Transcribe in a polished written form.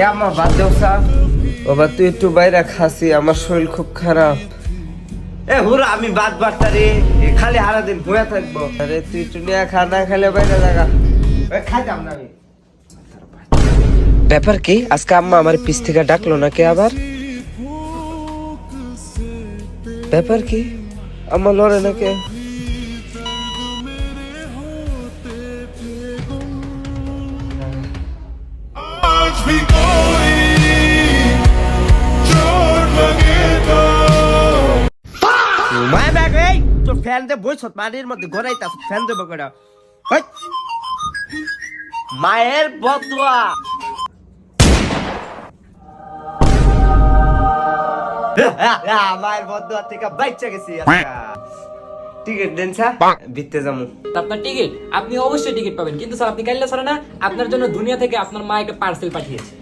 আমার বাদ দেও স্যার। বাবা তুই একটু বাইরে খাসি, আমার শরীর খুব খারাপ। এ হুরা আমি বাদ বাড়তারি, খালি হারা দিন বয়া থাকবো। আরে তুই একটু নিয়ে খা, না খেলে বাইরে জায়গা খাইতাম না আমি। ব্যাপার কি আজকে আম্মা আমার পিছ থেকে ডাকলো নাকি আবার? ব্যাপার কি আম্মা লড়ে নাকি? তোর ফ্যান দে বইছ মাটির মধ্যে ঘোরাইতা, ফ্যান দেবো কেডা? মায়ের বদুয়া। মায়ের বদুয়া থেকে বাইচা গেছি। টিকিট দেন স্যার, বিতে যাবো। আপনার টিকিট আপনি অবশ্যই টিকিট পাবেন, কিন্তু স্যার আপনি কাইল্লা ছাড়া না, আপনার জন্য দুনিয়া থেকে আপনার মা একটা পার্সেল পাঠিয়েছে।